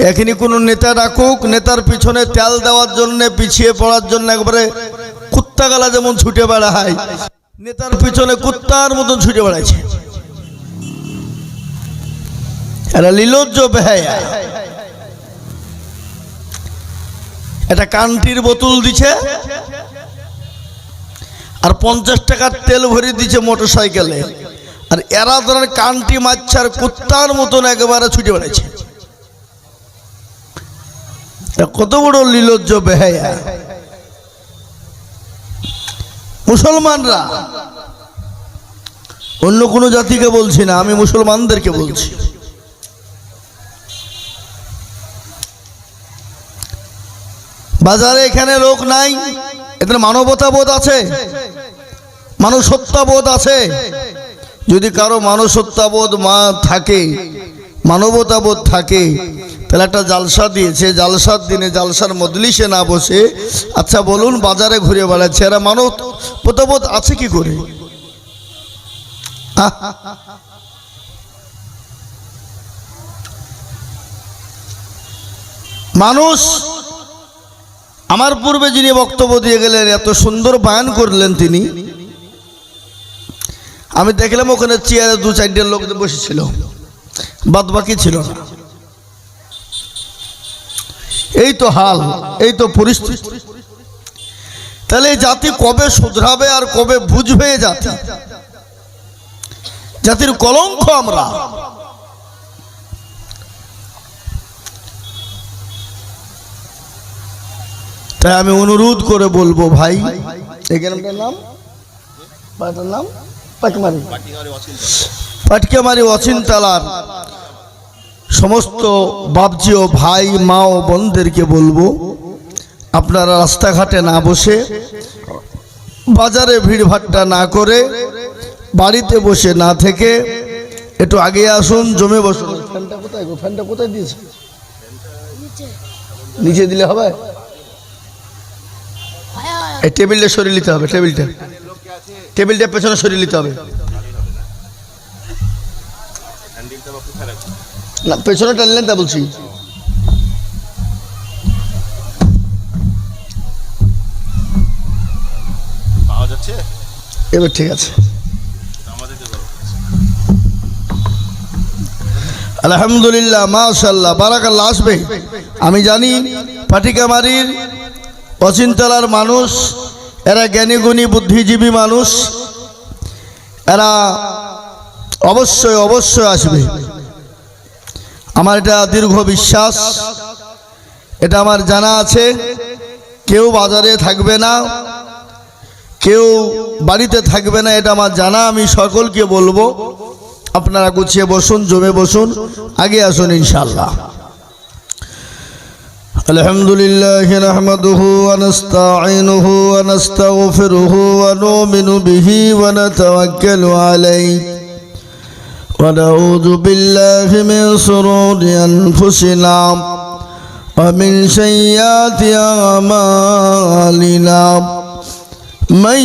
এখনই কোনো নেতা ডাকুক, নেতার পিছনে তেল দেওয়ার জন্য, পিছিয়ে পড়ার জন্য একবারে কুত্তাগালা যেমন ছুটে বেড়ায়, নেতার পিছনে কুত্তার মতন ছুটে বেড়াইছে। এরা লীলজ্জ বেহায়া। একটা কান্টির বোতল দিছে আর 50 টাকার তেল ভরে দিচ্ছে মোটর সাইকেলে, আর এরা ধরেন কান্টি মাচ্ছার কুত্তার মতন একেবারে ছুটে বেড়াচ্ছে। কত বড় লীলজ্জ বেহায়া মুসলমানরা। অন্য কোনো জাতিকে বলছি না, আমি মুসলমানদেরকে বলছি। বাজারে এখানে লোক নাই, এদের মানবতা বোধ আছে, মানুষত্ব বোধ আছে। যদি কারো মানুষত্ব বোধ থাকে, মানবতা বোধ থাকে, তাহলে একটা জালসা দিয়েছে, জালসার দিনে জালসার মজলিসে না বসে, আচ্ছা বলুন বাজারে ঘুরে বেড়াচ্ছে, এরা মানবতা বোধ আছে কি করে? মানুষ আমার পূর্বে যিনি বক্তব্য দিয়ে গেলেন, এত সুন্দর বয়ান করলেন তিনি, আমি দেখলাম ওখানে চেয়ারে 2-4 লোক বসেছিল, বাদ বাকি ছিল না। এই তো হাল, এই তো পরিস্থিতি। তাহলে এই জাতি কবে শুধরাবে আর কবে বুঝবে? জাতির কলঙ্ক আমরা। তাই আমি অনুরোধ করে বলবো, ভাই এই গ্রামটার নাম পাটকেমারি অচিনতলার সমস্ত বাপজি ও ভাই মা ও বোনদেরকে বলবো, আপনারা রাস্তাঘাটে না বসে, বাজারে ভিড়ভাট্টা না করে, বাড়িতে বসে না থেকে একটু আগে আসুন, জমে বসুন। ফ্যানটা কোথায় গো? ফ্যানটা কোথায় দিয়েছে? নিচে দিলে হবে? এই টেবিলটা সরিয়ে নিতে হবে, টেবিলটা পেছনে সরিয়ে নিতে হবে। না পেছনে টানলেন তা বলছি। এবার ঠিক আছে, আলহামদুলিল্লাহ, মাশাআল্লাহ, বারাকাল্লাহ। আসবে, আমি জানি পাটিকামারির অচিনতলার মানুষ, এরা জ্ঞানীগুণী বুদ্ধিজীবী মানুষ, এরা অবশ্যই আসবে। আমার এটা দীর্ঘ বিশ্বাস, এটা আমার জানা আছে। কেউ বাজারে থাকবে না, কেউ বাড়িতে থাকবে না, এটা আমার জানা। আমি সকলকে বলবো, আপনারা গুছিয়ে বসুন, জমে বসুন, আগে আসুন ইনশাআল্লাহ। আলহামদুলিল্লাহ নাহমাদুহু ওয়া নাস্তাঈনুহু ওয়া নাস্তাগফিরুহু ওয়া নু'মিনু বিহি ওয়া নাতাওয়াক্কালু আলাইহি ওয়া নাউযু বিল্লাহি মিন শুরুরি আনফুসিনা ওয়া মিন সাইয়্যাতি আমালিনা। من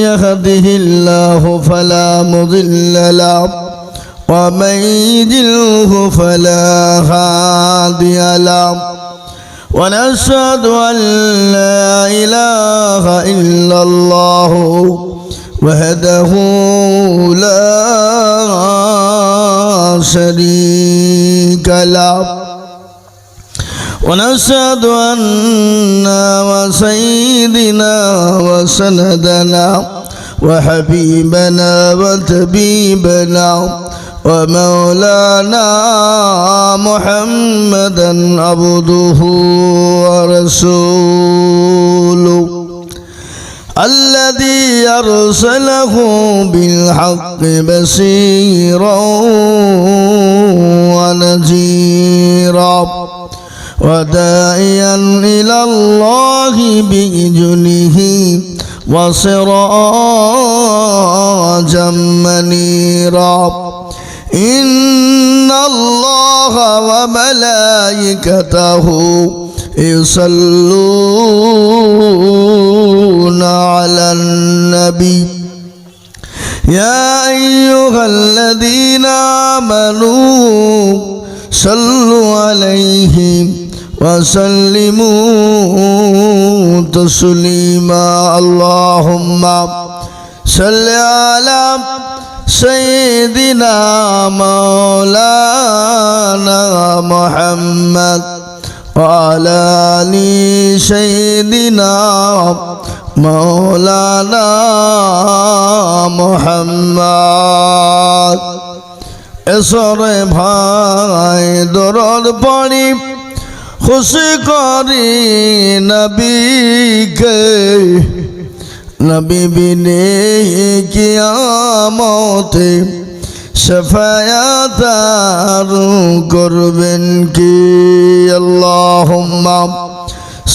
يهده الله فلا مضل له ومن يضلل فلا هادي له ونشهد أن لا إله إلا الله وحده لا شريك له ونشهد أن سيدنا وسندنا وحبيبنا وطبيبنا ومولانا محمدا عبده ورسوله الذي أرسله بالحق بشيرا ونذيرا وداعيا إلى الله بإذنه وسراجا منيرا إن الله وملائكته يصلون على النبي يا أيها الذين آمنوا صلوا عليه وسلموا تسليما اللهم صل على سيدنا مولانا محمد وعلى آل سيدنا مولانا محمد এসরে ভাই দরদ পড়ি খুশি করি নবীকে নবী বিনে কিয়ামতে শাফায়াত করবেন কি আল্লাহুম্মা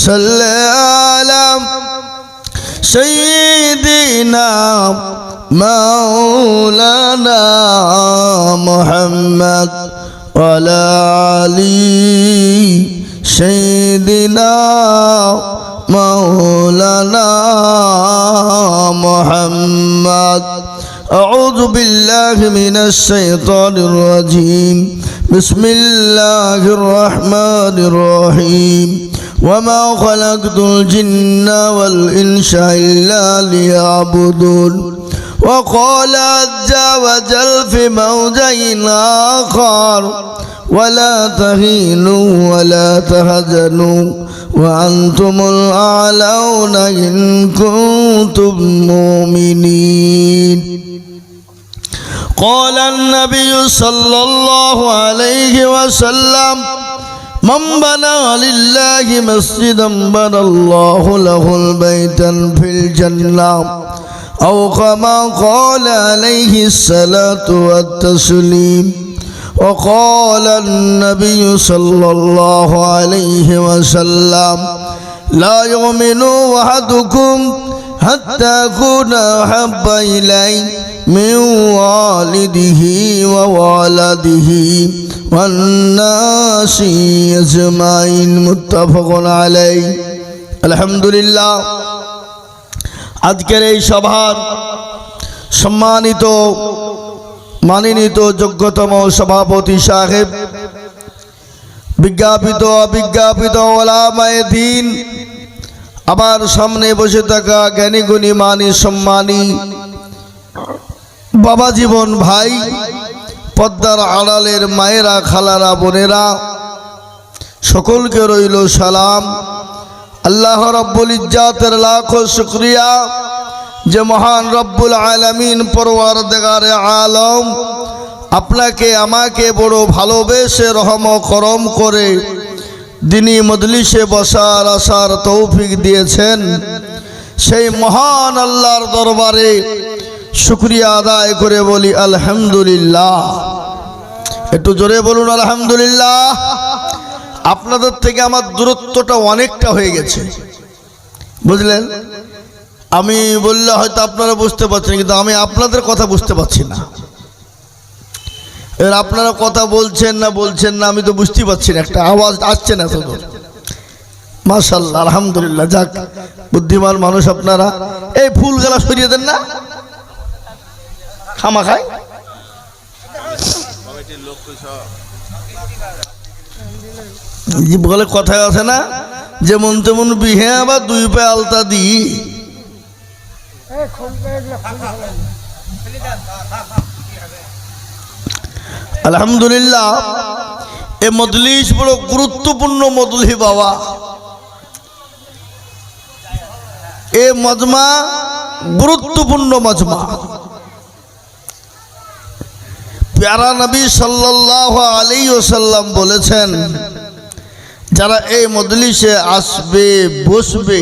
সাল্লি আলা সাইয়্যিদিনা মাওলানা মুহাম্মদ ওয়া আলা আলি সাইয়্যিদিনা مولانا محمد أعوذ بالله من الشيطان الرجيم بسم الله الرحمن الرحيم وما خلقت الجن والإنس إلا ليعبدون وقال عز وجل في موضع آخر ولا تهينوا ولا تهزنوا وأنتم الأعلون إن كنتم مؤمنين قال النبي صلى الله عليه وسلم من بنى لله مسجدا بنى الله له بيتا في الجنة أو كما قال عليه الصلاة والتسليم وقال النبي صلى الله عليه وسلم لا يؤمن أحدكم حتى أكون أحب إليه من والده وولده والناس أجمعين متفق عليه الحمد لله আজকের এই সভার সম্মানিত মাননীত যোগ্যতম সভাপতি সাহেব, বিজ্ঞাপিত অবিজ্ঞাপিত ওলামায়ে দ্বীন, আবার সামনে বসে থাকা জ্ঞানী গুণী মানী সম্মানী বাবা জীবন ভাই, পদ্মার আড়ালের মায়েরা, খালারা, বোনেরা, সকলকে রইল সালাম। আল্লাহ রব্বুল ইজ্জাতের লাখো শুকরিয়া যে মহান রব্বুল আলামিন পরওয়ারদিগারে আলম আপনাকে আমাকে বড় ভালোবেসে রহম করম করে দিনী মজলিসে বসার আসার তৌফিক দিয়েছেন। সেই মহান আল্লাহর দরবারে শুকরিয়া আদায় করে বলি আলহামদুলিল্লাহ। একটু জোরে বলুন আলহামদুলিল্লাহ। আপনাদের থেকে আমার দূরত্বটা অনেকটা হয়ে গেছে, বুঝলেন? আমি বললে হয়তো আপনারা বুঝতে পারছেন, কিন্তু আমি আপনাদের কথা বুঝতে পারছি না। এবার আপনারা কথা বলছেন না আমি তো বুঝতেই পারছি না, একটা আওয়াজ আসছে না তো। মাশাআল্লাহ, আলহামদুলিল্লাহ। যাক, বুদ্ধিমান মানুষ আপনারা। এই ফুলগুলা সরিয়ে দেন না, খামাখায়। বলে কথায় আছে না, যেমন তেমন বিহে আবার দুই পায়ে আলতা দিই। আলহামদুলিল্লাহ, এ মজলিস বড় গুরুত্বপূর্ণ মজলিস বাবা। এ মজমা গুরুত্বপূর্ণ মজমা। প্যারা নবী সাল্লাল্লাহু আলাইহি ওয়াসাল্লাম বলেছেন, যারা এই মজলিসে আসবে বসবে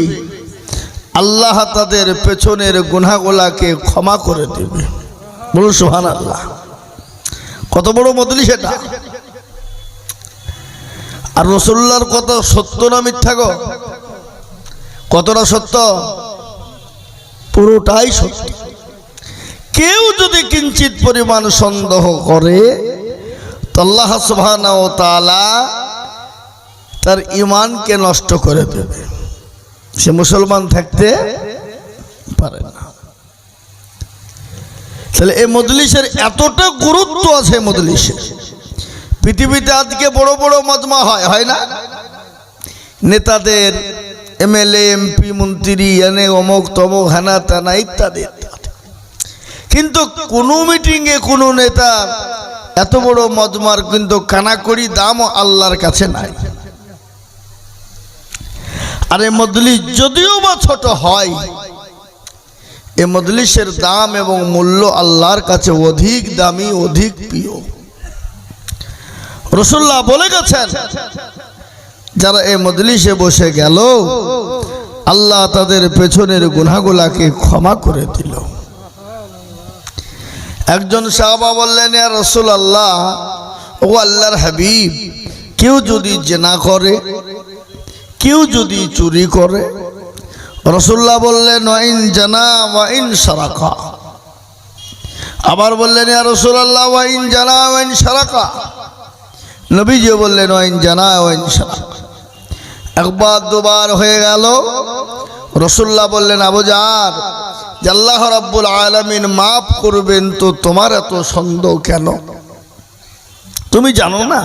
আল্লাহ তাদের পেছনের গুনাহগুলোকে ক্ষমা করে দেবে। বলুন সুবহানাল্লাহ। কত বড় মজলিস এটা! আর রাসূলুল্লাহর কথা সত্য না মিথ্যা গো? কতটা সত্য? পুরোটাই সত্য। কেউ যদি কিঞ্চিত পরিমাণ সন্দেহ করে তো আল্লাহ সুবহানাহু ওয়া তাআলা তার ঈমানকে নষ্ট করে দেবে, সে মুসলমান থাকতে পারে না। তাহলে এই মজলিসের এতটা গুরুত্ব আছে। মজলিসের পৃথিবীতে আজকে বড় বড় মজমা হয় না? নেতাদের, এমএলএ, এমপি, মন্ত্রী, এনে অমুক তমুক, হানা টানা ইত্যাদি ইত্যাদি। কিন্তু কোনো মিটিংয়ে কোনো নেতা এত বড় মজমার কিন্তু কানাকড়ি দামও আল্লাহর কাছে নাই। আর এই মজলিস যদিও বা ছোট হয়, এই মজলিসের দাম এবং মূল্য আল্লাহর কাছে অধিক দামি, অধিক প্রিয়। রাসূলুল্লাহ বলে গেছেন, যারা এই মজলিসে বসে গেল আল্লাহ তাদের পেছনের গুনাহগুলোকে ক্ষমা করে দিল। একজন সাহাবা বললেন, ইয়া রাসূলুল্লাহ, ও আল্লাহর হাবিব, কেউ যদি জিনা করে, কেউ যদি চুরি করে? রাসূলুল্লাহ বললেন, ওয়াইন জানা ওয়াইন সারাকা। আবার বললেন, ইয়া রাসূলুল্লাহ, ওয়াইন জানা ওয়াইন সারাকা। নবীজি বললেন, ওয়াইন জানা ওয়াইন সারাকা। একবার দুবার হয়ে গেল। রাসূলুল্লাহ বললেন, আবু জার, যে আল্লাহ রাব্বুল আলামিন মাফ করবেন তো তোমার এত সন্দেহ কেন? তুমি জানো না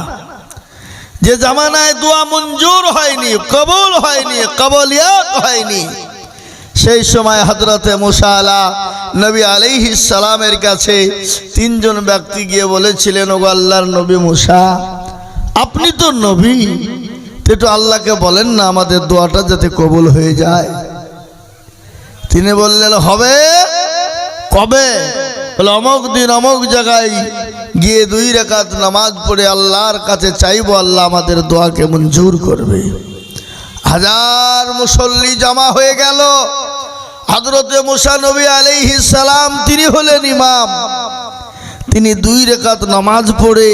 যে জামানায় দোয়া মঞ্জুর হয়নি, কবুল হয়নি, কবুলিয়াত হয়নি, সেই সময় হযরতে মুসা নবী আলাইহিস সালামের কাছে তিনজন ব্যক্তি গিয়ে বলেছিলেন, ওগো আল্লাহর নবী মুসা, আপনি তো নবী, একটু আল্লাহকে বলেন না আমাদের দোয়াটা যাতে কবুল হয়ে যায়। তিনি বললেন, হবে। কবে? বলে, অমুক দিন অমুক জায়গায় গিয়ে 2 রাকাত নামাজ পড়ে আল্লাহর কাছে চাইবো, আল্লাহ আমাদের দোয়াকে মঞ্জুর করবে। হাজার মুসল্লি জমা হয়ে গেল। হযরতে মুসা নবী আলাইহিস সালাম তিনি হলেন ইমাম। তিনি 2 রাকাত নামাজ পড়ে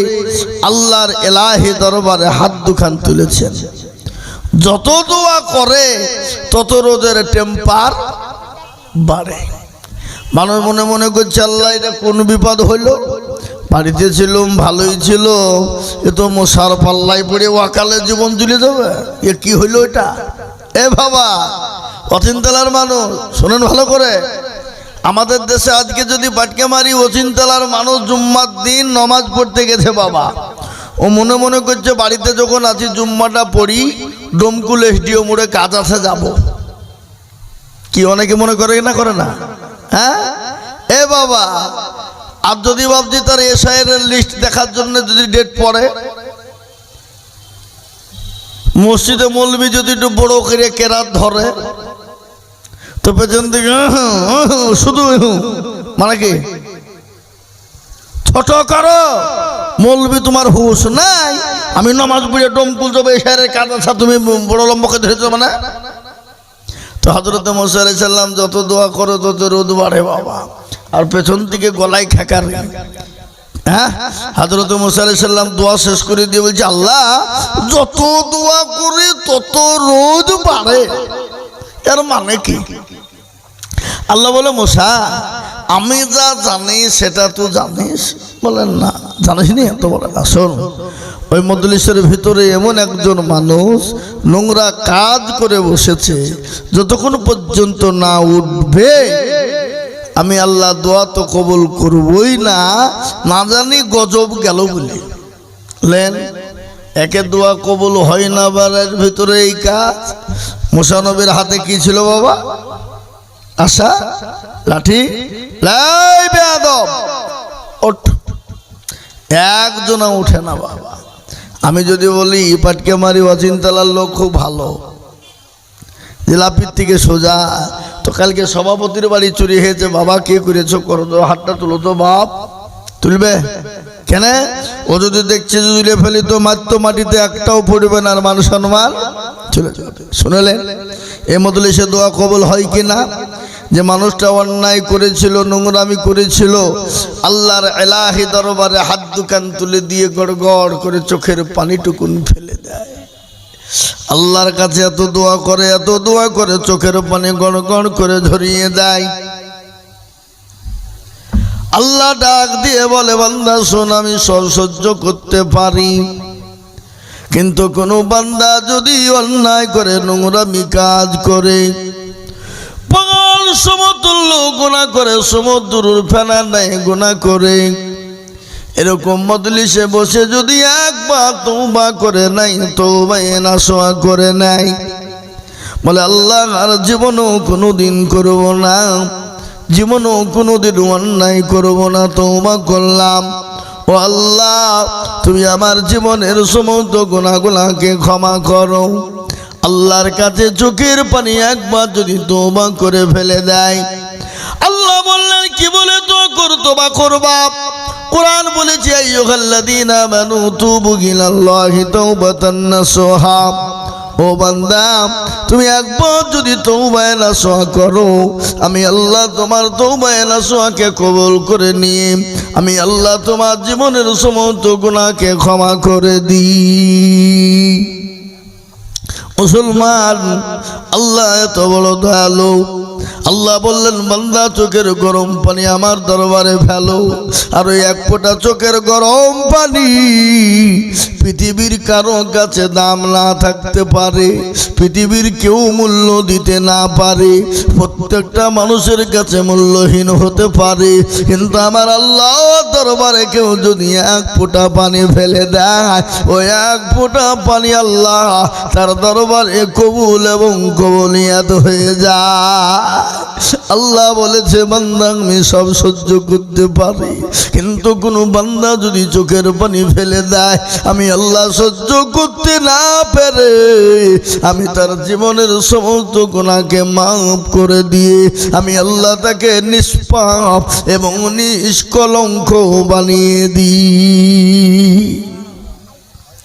আল্লাহর ইলাহি দরবারে হাত দুখান তুলেছেন। যত দোয়া করে তত রোদের টেম্পার বাড়ে। মানুষ মনে মনে করছে, আল্লাহ এটা কোন বিপদ হইল? বাড়িতে ছিলাম, ভালোই ছিল, এ তো মশার পাল্লাই পড়ে ওয়াকালে জীবন চলে যাবে, এ কি হইল এটা? এ বাবা, অচিনতলার মানুষ শোনেন ভালো করে, আমাদের দেশে আজকে যদি বাটকে মারি, অচিনতলার মানুষ জুম্মার দিন নামাজ পড়তে গেছে বাবা, ও মনে মনে করছে বাড়িতে যখন আছি জুম্মাটা পড়ি, ডোমকুল এসডিও মোড়ে কাজ আছে যাব। কি অনেকে মনে করে না, করে না? হ্যাঁ, এ বাবা, আর যদি ভাবছি তার এসআইয়ের লিস্ট দেখার জন্য যদি ডেট পড়ে, মসজিদে মৌলবি যদি একটু বড় করে কেরাত ধরে, তো পেছন থেকে শুধু মানে কি ছোট করো, মৌলবি তোমার হুশ নাই, আমি নামাজ পড়ে ডোমকুল যাবো, এসআইয়ের কাজ আছে, তুমি বড় লম্বকে ধরেছো মানে। তো হযরত মুসা আলাইহিস সালাম যত দোয়া করো তত রোদ বাড়ে বাবা, আর পেছন থেকে গলায় খেকার। হ্যাঁ, হযরত মুসা আলাইহিস সালাম দোয়া শেষ করে দিয়ে বলছে, আল্লাহ যত দোয়া করে তত রোদ বাড়ে, এর মানে কি? আল্লাহ বলে, মুসা, আমি যা জানি সেটা তুই জানিস? বলেন না, জানিস নি? এত বলে না। শোন, ওই মজলিসের ভিতরে এমন একজন মানুষ নোংরা কাজ করে বসেছে, যতক্ষণ পর্যন্ত না উঠবে আমি আল্লাহ দোয়া তো কবুল করবই না, না জানি গজব গেল বলে। লেন, একে দোয়া কবুল হয় না, বারের ভিতরে এই কাজ। মুসা নবীর হাতে কি ছিল বাবা? আশা, লাঠি। লাই বেয়াদব, ওঠ। একজনা উঠে না বাবা। আমি যদি বলি পাটকে মারি অচিনতলার লোক খুব ভালো, জেলাপির থেকে সোজা, তো কালকে সভাপতির বাড়ি চুরি হয়েছে, বাবা কে করেছো, করো তো, হাতটা তুলো তো। বাপ তুলবে কেন? ও যদি দেখছে তুলে ফেলি তো মারতো, মাটিতে একটাও পড়বে না, আর মান সম্মান চলে যাবে। শুনলেন, এই মজলিসে দোয়া কবুল হয় কিনা? যে মানুষটা অন্যায় করেছিল, নোংরামি করেছিল, আল্লাহর ইলাহি দরবারে হাত দুখান তুলে দিয়ে গড়গড় করে চোখের পানিটুকুন ফেলে দেয়। আল্লাহর কাছে এত দোয়া করে, এত দোয়া করে, চোখের পানি গড়গড় করে ঝরিয়ে দেয়। আল্লাহ ডাক দিয়ে বলে, বান্দা শোন, আমি সব সহ্য করতে পারি, কিন্তু কোন বান্দা যদি অন্যায় করে, নোংরামি কাজ করে, পাগল সমতুল্য গুনাহ করে, সমুদ্রের ফেনা নেয় গুনাহ করে, এরকম মজলিসে বসে যদি একবার তওবা করে নাই, তওবা নাসোয়া করে নাই, বলে আল্লাহ আর জীবনও কোনোদিন করব না, জীবনও কোনোদিন অন্যায় করব না, তওবা করলাম। ও আল্লাহ, তুমি আমার জীবনের সমস্ত গুনাহগুলোকে ক্ষমা করো। আল্লাহর কাছে চোখের পানি একবার যদি তওবা করে ফেলে দেয়, আল্লাহ বললেন কি বলে তওবা করবা? কোরআন বলেছে আইয়ুহাল্লাযীনা আমানু তুবু ইলাল্লাহি তাওবাতান নাসুহা। ও বান্দা, তুমি একবার যদি তওবা নাসুহা করো, আমি আল্লাহ তোমার তওবা নাসুহাকে কবুল করে নিয়ে আমি আল্লাহ তোমার জীবনের সমস্ত গুনাহকে ক্ষমা করে দিই। মুসলমান, আল্লাহ এত বড় দয়ালু। আল্লাহ বললেন বান্দা চোখের গরম পানি আমার দরবারে ফেলো। আর ওই এক ফোঁটা চোখের গরম পানি পৃথিবীর কারো কাছে দাম না থাকতে পারে, পৃথিবীর কেউ মূল্য দিতে না পারে, প্রত্যেকটা মানুষের কাছে মূল্যহীন হতে পারে, কিন্তু আমার আল্লাহ দরবারে কেউ যদি এক ফোঁটা পানি ফেলে দেয়, ওই এক ফোঁটা পানি আল্লাহ তার দরবারে কবুল এবং কবুলিয়াত হয়ে যায়। আল্লাহ বলেছে বান্দা আমি সব সহ্য করতে পারি, কিন্তু কোনো বান্দা যদি চোখের পানি ফেলে দেয়, আমি আল্লাহ সহ্য করতে না পেরে আমি তার জীবনের সমস্ত গুনাহকে মাফ করে দিয়ে আমি আল্লাহ তাকে নিষ্পাপ এবং নিষ্কলঙ্ক বানিয়ে দিই।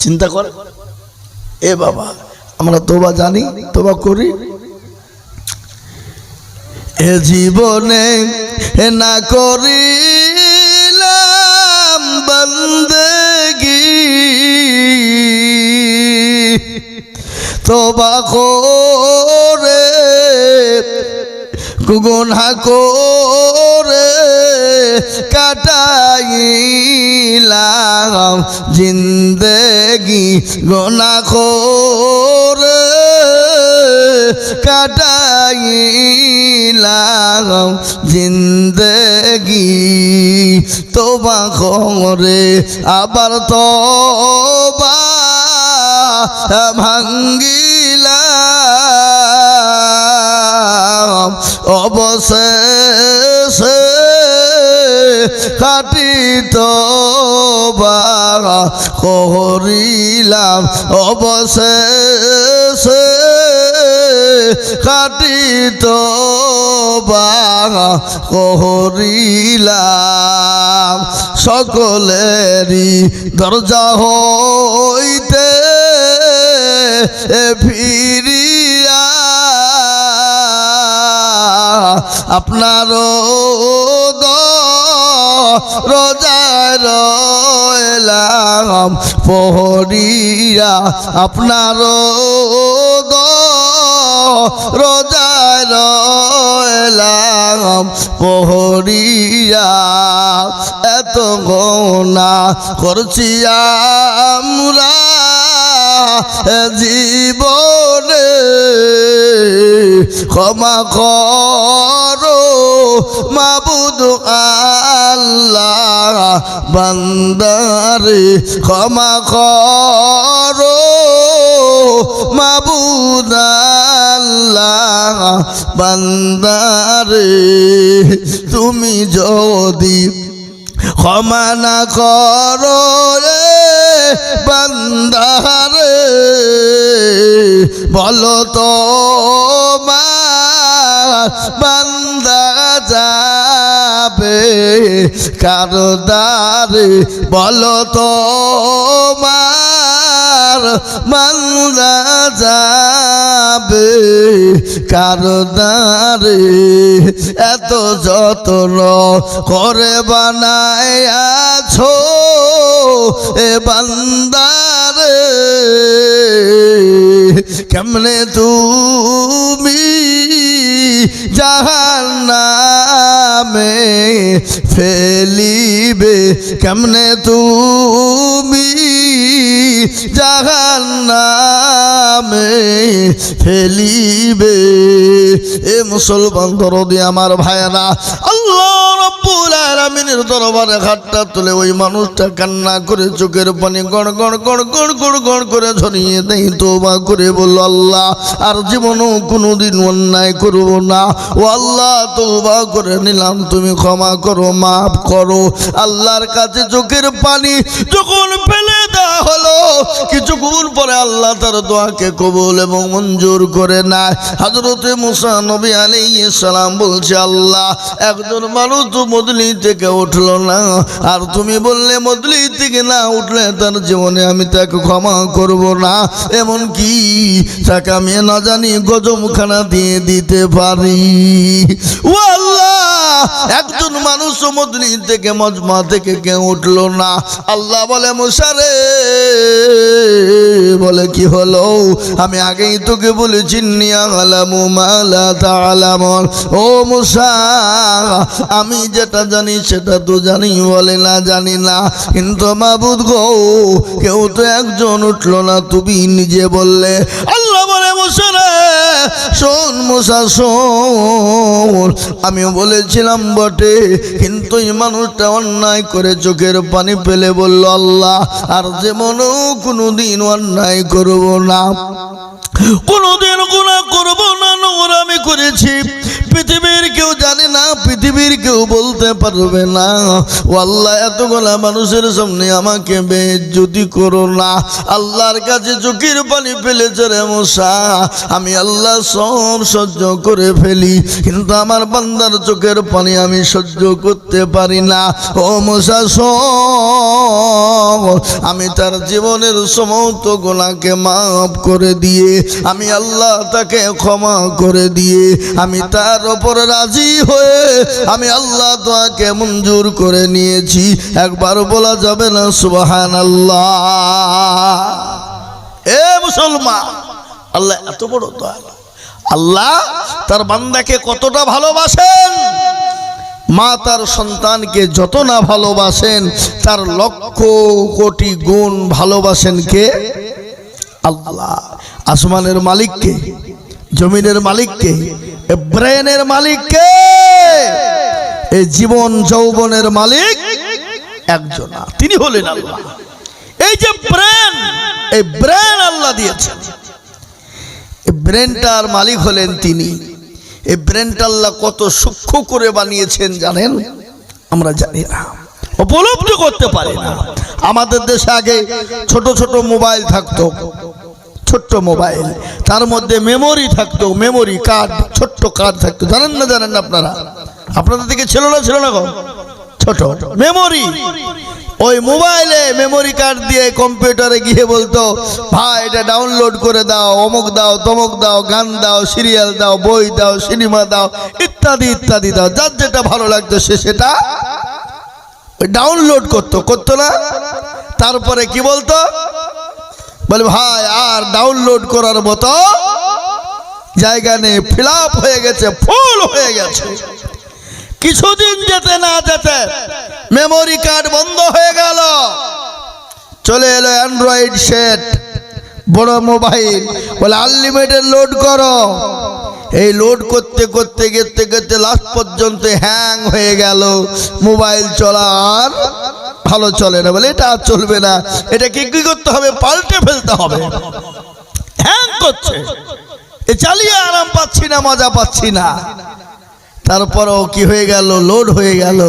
চিন্তা করে এ বাবা, আমরা তওবা জানি, তওবা করি। এ জীবনে না করিলাম বন্দেগি, তওবা করে গুনাহ করে কাটাইলাম জিন্দেগি, গুনাহ করে কাটাইলাম জিন্দেগি, তওবা করে আবার তওবা ভাঙ্গিলাম, অবশেষে খাঁটি তওবা করিলাম, অবশেষে খাঁটি তওবা করিলাম। সকলেরই দরজা হইতে ফিরিয়া আপনারও দরজায় রইলাম পহরিয়া, আপনারও দরজায় রইলাম পহরিয়া। এত গুনাহ করছি আমরা জীবনে, ক্ষমা করো মাবুদ আল্লাহ বান্দারে, ক্ষমা করো মাবুদ আল্লাহ বান্দারে। তুমি যদি ক্ষমা না করো রে বান্দারে, বলো তো বান্দা যাবে কার দ্বারে, বলো তো বান্দা যাবে কার দ্বারে। এত যত্ন করে বানাইয়াছো এ বান্দারে, কেমনে তুমি জাহান্নামে ফেলিবে, কেমনে তুমি জাহান্নামে ফেলিবে। এ মুসলমান দরদি আমার ভাইরা, আল্লাহ রাব্বুল আলামিনের দরবারে হাতটা তুলে ওই মানুষটা কান্না করে চোখের পানি গড় গড় গড় গড় গড় গড় করে ঝরিয়ে দেই, তওবা করে বলল, আল্লাহ আর জীবনও কোনোদিন অন্যায় করব না। ও আল্লাহ, তওবা করে নিলাম, তুমি ক্ষমা করো, মাফ করো। আল্লাহর কাছে চোখের পানি যখন ফেলে দেওয়া হলো, কিছুক্ষণ পরে আল্লাহ তার দোয়াকে কবুল এবং মঞ্জুর করে নেয়। হযরতে মুসা নবী আলাইহিস সালাম বলছে, আল্লাহ একজন মানুষ তো মজলি থেকে উঠলো না, আর তুমি বললে মজলি থেকে না উঠলে তার জীবনে আমি তাকে ক্ষমা করব না, এমন কি তাকে আমি না জানি গজবখানা দিয়ে দিতে পারি। ও আল্লাহ, একজন মানুষ মজলি থেকে মজমা থেকে কেউ উঠলো না। আল্লাহ বলে, মুসা রে, বলে কি হলো? আমি আগেই তোকে বলেছি নিয়া আলামু মা লা তা'লামুন। ও মুসা, আমি যেটা জানি সেটা তো জানি, বলে না জানি না, কিন্তু মাবুদ গো, কেউ তো একজন উঠলো না, তুমি নিজে বললে। আল্লাহ বলে, মুসা রে শোন, মুসা শোন, আমিও বলেছিলাম বটে, কিন্তু এই মানুষটা অন্যায় করে চোখের পানি ফেলে বলল, আল্লাহ আর যেমনও কোনোদিন অন্যায় করব না, কোনোদিন গুনাহ করব না, নোংরামি করেছি, পৃথিবীর কেউ জানে না, পৃথিবীর কেউ বলতে পারবে না। ও আল্লাহ, এতগুলা মানুষের সামনে আমাকে বেইজ্জতি করো না। আল্লাহর কাছে চোখের পানি ফেলেছে রে মুসা, আমি আল্লাহ সব সহ্য করে ফেলি, কিন্তু আমার বান্দার চোখের পানি আমি সহ্য করতে পারি না। ও মুসা শোন, আমি তার জীবনের সমস্ত গুনাহকে মাফ করে দিয়ে, আমি আল্লাহ তাকে ক্ষমা করে দিয়ে, আমি তার ওপর রাজি হয়ে আমি আল্লাহ দোয়াকে মঞ্জুর করে নিয়েছি। একবার বলা যাবে না সুবহানাল্লাহ? এ মুসলমান, আল্লাহ এত বড় দয়ালু। আল্লাহ তার বান্দাকে কতটা ভালোবাসেন। মা তার সন্তানকে যত না ভালোবাসেন, তার লক্ষ কোটি গুণ ভালোবাসেন কে? আল্লাহ। আসমানের মালিককে, জমিনের মালিককে, ব্রেনের মালিককে, এই জীবন যৌবনের মালিক একজন, তিনি হলেন আল্লাহ। এই যে ব্রেন, এই ব্রেন আল্লাহ দিয়েছেন, এই ব্রেনটার মালিক হলেন তিনি। এই ব্রেনটা আল্লাহ কত সূক্ষ্ম করে বানিয়েছেন জানেন? আমরা জানি না, উপলব্ধি করতে পারি না। আমাদের দেশে আগে ছোট ছোট মোবাইল থাকতো, ছোট্ট মোবাইল, তার মধ্যে মেমোরি থাকতো, মেমোরি কার্ড, ছোট্ট কার্ড থাকতো, জানেন না? জানেন না আপনারা? আপনাদের দিকে ছিল না? ছিল না গো? ছোট মেমোরি। ওই মোবাইলে মেমোরি কার্ড দিয়ে কম্পিউটারে গিয়ে বলতো, ভাই এটা ডাউনলোড করে দাও, অমুক দাও, তমুক দাও, গান দাও, সিরিয়াল দাও, বই দাও, সিনেমা দাও, ইত্যাদি ইত্যাদি দাও। যার যেটা ভালো লাগতো সে সেটা ডাউনলোড করতো না? তারপরে কি বলতো? বলে ভাই আর ডাউনলোড করার মতো জায়গা নেই, ফিল আপ হয়ে গেছে, ফুল হয়ে গেছে। কিছুদিন যেতে না যেতে মেমোরি কার্ড বন্ধ হয়ে গেল, চলে এলো অ্যান্ড্রয়েড সেট, বড় মোবাইল, বলে আনলিমিটেড লোড করো। এই লোড করতে করতে গেতে গেতে লাস্ট পর্যন্ত হ্যাং হয়ে গেল, মোবাইল চলা আর ভালো চলে না। বলে এটা আর চলবে না, এটাকে কি করতে হবে? পাল্টে ফেলতে হবে। হ্যাং করছে, এ চালিয়ে আরাম পাচ্ছি না, মজা পাচ্ছি না। তারপরও কি হয়ে গেল? লোড হয়ে গেল।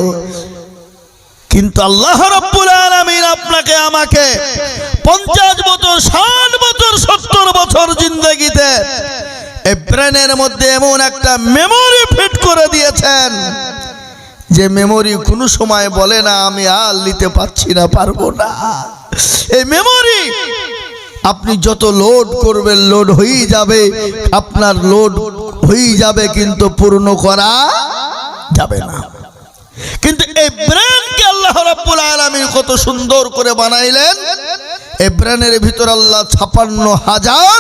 কিন্তু আল্লাহ রাব্বুল আলামিন আপনাকে আমাকে 50 বছর, 60 বছর, 70 বছর জিন্দেগিতে এই ব্রেনের মধ্যে এমন একটা মেমোরি ফিট করে দিয়েছেন, যে মেমোরি কোনো সময় বলে না আমি আর নিতে পারছি না, পারবো না। এই মেমোরি আপনি যত লোড করবেন লোড হয়েই যাবে, আপনার লোড হয়েই যাবে, কিন্তু পূর্ণ করা যাবে না। কিন্তু এই ব্রেনকে আল্লাহ রাব্বুল আলামিন কত সুন্দর করে বানাইলেন। এই ব্রেনের ভিতর আল্লাহ 56,000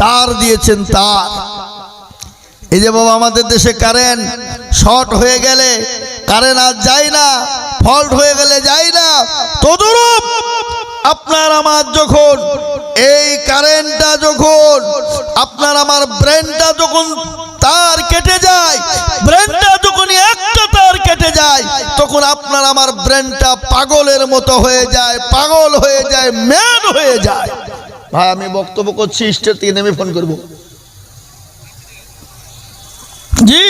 তার দিয়েছেন, তার। এই যে বাবা আমাদের দেশে কারেন্ট শর্ট হয়ে গেলে কারেন্ট আর যায় না, ফল্ট হয়ে গেলে যায় না, তদরূপ আপনার আমার যখন এই কারেন্টটা যখন আপনার আমার ব্রেনটা যখন তার কেটে যায়, ব্রেনটা যখন একটা তার কেটে যায়, তখন আপনার আমার ব্রেনটা পাগলের মতো হয়ে যায়, পাগল হয়ে যায়, ম্যাড হয়ে যায়। ভাই আমি বক্তব্য করছি, স্টেজ থেকে নেমে ফোন করব। জি,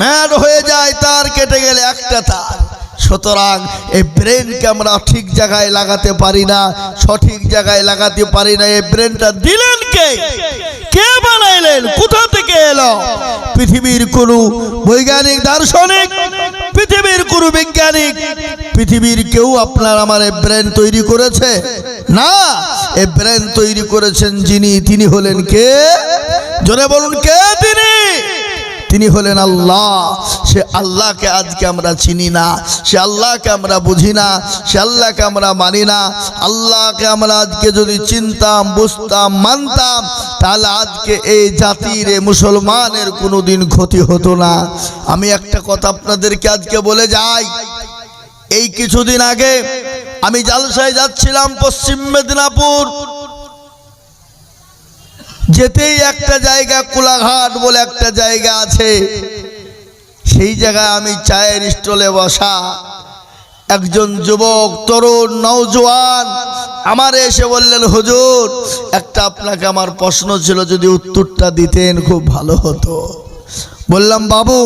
ম্যাড হয়ে যায় তার কেটে গেলে একটা তার। সুতরাং এই ব্রেনকে আমরা ঠিক জায়গায় লাগাতে পারি না, সঠিক জায়গায় লাগাতে পারি না। এই ব্রেনটা দিলেন কে? কে বানাইলেন? কোথা থেকে এলো? পৃথিবীর কোন বৈজ্ঞানিক, দার্শনিক, পৃথিবীর কোন বিজ্ঞানিক, পৃথিবীর কেউ আপনার আমার এই ব্রেন তৈরি করেছে? না, এই ব্রেন তৈরি করেছেন যিনি, তিনি হলেন কে? জোরে বলুন, কে তিনি? তিনি হলেন আল্লাহ। সে আল্লাহকে আজকে আমরা চিনি না, সে আল্লাহকে আমরা বুঝি না, সে আল্লাহকে আমরা মানি না। আল্লাহকে আমরা আজকে যদি চিনতাম, বুঝতাম, মানতাম, তাহলে আজকে এই জাতির, এই মুসলমানের কোনোদিন ক্ষতি হতো না। আমি একটা কথা আপনাদেরকে আজকে বলে যাই। এই কিছুদিন আগে আমি জালসায় যাচ্ছিলাম পশ্চিম মেদিনীপুর। যেতেই একটা জায়গা, কোলাঘাট বলে একটা জায়গা আছে, সেই জায়গায় আমি চায়ের স্টলে বসা। একজন যুবক, তরুণ, নওজোয়ান আমার এসে বললেন, হুজুর একটা আপনাকে আমার প্রশ্ন ছিল, যদি উত্তরটা দিতেন খুব ভালো হতো। বললাম, বাবু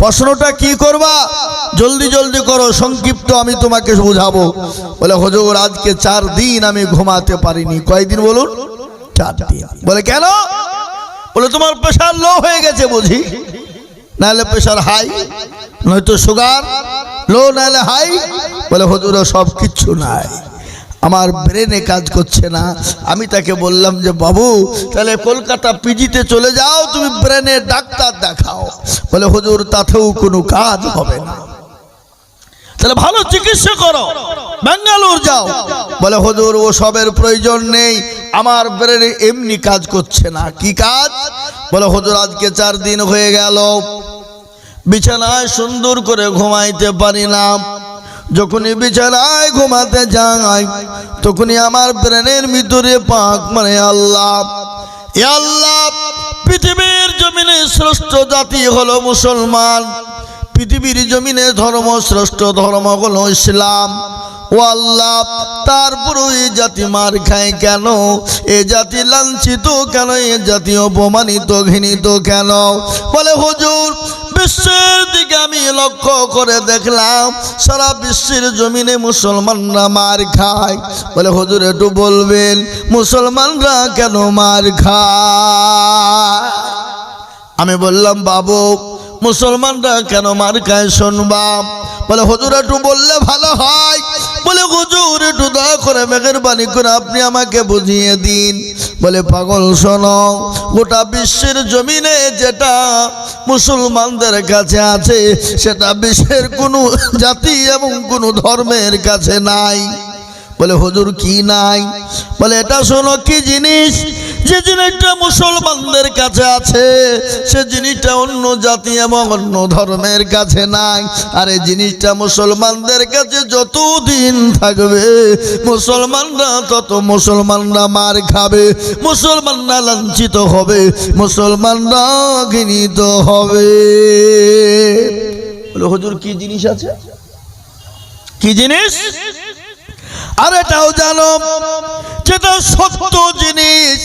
প্রশ্নটা কি করবা? জলদি জলদি করো, সংক্ষিপ্ত আমি তোমাকে বোঝাবো। বলে, হুজুর আজকে 4 দিন আমি ঘুমাতে পারিনি। কয়দিন বলুন? 4 দিন। বলে, কেন? বলে, তোমার প্রেশার লো হয়ে গেছে বুঝি? নাহলে প্রেশার হাই, নয়তো সুগার লো, নাহলে হাই। বলে, হুজুর সব কিচ্ছু নাই, আমার ব্রেনে কাজ করছে না। আমি তাকে বললাম যে, বাবু তাহলে কলকাতা পিজিতে চলে যাও, তুমি ব্রেনের ডাক্তার দেখাও। বলে, হুজুর তাতেও কোনো কাজ হবে না, তাহলে ভালো চিকিৎসা করো, বেঙ্গালুর যাও। বলে, হুজুর ও সবের প্রয়োজন নেই, আমার ব্রেনে এমনি কাজ করছে না। কি কাজ? বলে, হুজুর আজকে 4 দিন হয়ে গেল বিছানায় সুন্দর করে ঘুমাইতে পারি না। যখনই বিছানায় ঘুমাতে যাই, তখনই আমার ব্রেনের ভিতরে পাক মানে আল্লাহ, এ আল্লাহ, পৃথিবীর জমিনে শ্রেষ্ঠ জাতি হলো মুসলমান, পৃথিবীর জমিনে ধর্ম শ্রেষ্ঠ ধর্ম হলো ইসলাম। ও আল্লাহ, তারপরও এই জাতি মার খায় কেন? এ জাতি লাঞ্ছিত কেন? এ জাতি অপমানিত, ঘৃণিত কেন? বলে, হুজুর বিশ্বের দিকে আমি লক্ষ্য করে দেখলাম, সারা বিশ্বের জমিনে মুসলমানরা মার খায়। বলে, হুজুর একটু বলবেন মুসলমানরা কেন মার খায়? আমি বললাম, বাবু মুসলমানরা কেন মার খায় শুনবা। বলে, হুজুর একটু বললে ভালো হয়। বলে, হুজুর একটু দয়া করে মেহেরবানি করে আপনি আমাকে বুঝিয়ে দিন। বলে, পাগল শোনো, গোটা বিশ্বের জমিনে যেটা মুসলমানদের কাছে আছে, সেটা বিশ্বের কোনো জাতি এবং কোনো ধর্মের কাছে নাই। বলে, হুজুর কি নাই? বলে, এটা শোনো, কি জিনিস? যে জিনিসটা মুসলমানদের কাছে আছে, সে জিনিসটা অন্য জাতি এবং অন্য ধর্মের কাছে নাই। আর এই জিনিসটা মুসলমানদের কাছে যতদিন থাকবে, মুসলমানরা তত মুসলমানরা মার খাবে, মুসলমানরা লাঞ্ছিত হবে, মুসলমানরা ঘৃণিত হবে। বলে, হুজুর কি জিনিস আছে? কি জিনিস? আর এটাও জানো, যেটা সত্য জিনিস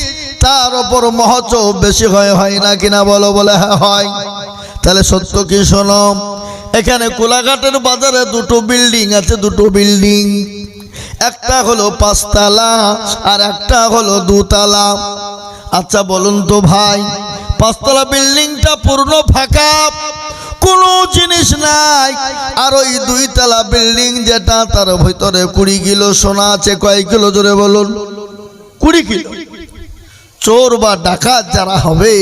তার উপর মহত্ব বেশি হয় না কিনা? বলো। বলে, হ্যাঁ হয়। তাহলে সত্য কি? শোনো, এখানে কোলাঘাটের বাজারে 2টো বিল্ডিং আছে, 2টো বিল্ডিং, একটা হলো 5 তলা আর একটা হলো 2 তলা। আচ্ছা বলুন তো ভাই, 5 তলা বিল্ডিংটা পূর্ণ ফাঁকা, কোনো জিনিস নাই। আর ওই 2 তলা বিল্ডিং যেটা, তার ভিতরে 20 কিলো সোনা আছে। কয় কিলো? জোরে বলুন। 20 কিলো। চোর বা ডাকাত যারা হবে,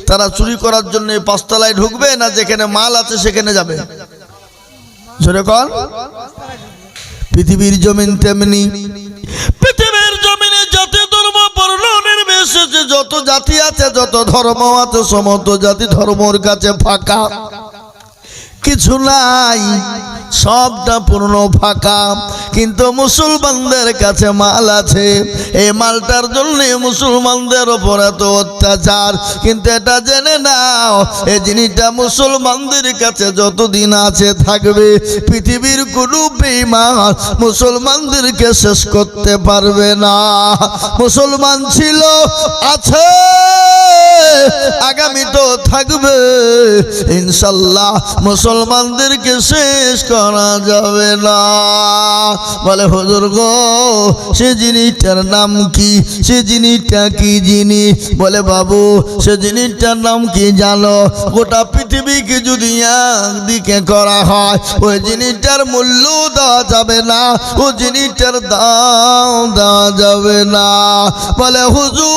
তারা চুরি করার জন্য 5 তলায় ঢুকবে না যেখানে মাল আছে সেখানে যাবে? জোরে কর। পৃথিবীর জমিন তেমনি, পৃথিবীর জমিনে যত ধর্ম বর্ণ নির্বিশেষে যত জাতি আছে, যত ধর্ম আছে, সমস্ত জাতি ধর্মর কাছে ফাঁকা। কিছু নাই, সবটা পূর্ণ ফাঁকা। কিন্তু মুসলমানদের কাছে মাল আছে, এই মালটার জন্য মুসলমানদের ওপর এত অত্যাচার। কিন্তু এটা জেনে নাও, এই জিনিসটা মুসলমানদের কাছে যতদিন আছে থাকবে। পৃথিবীর কোনো বেঈমান মুসলমানদেরকে শেষ করতে পারবে না। মুসলমান ছিল, আছে, আগামী তো থাকবে ইনশাল্লাহ। মুসলমানদেরকে শেষ করা যাবে না। বলে হুজুর গো, সে জিনিসটার নাম কি? সে জিনিসটা কি জিনিস? বলে বাবু, সে জিনিসটার নাম কি জানো? গোটা পৃথিবীকে যদি একদিকে করা হয়, ওই জিনিসটার মূল্য দেওয়া যাবে না, ও জিনিসটার দাম দেওয়া যাবে না। বলে হুজুর,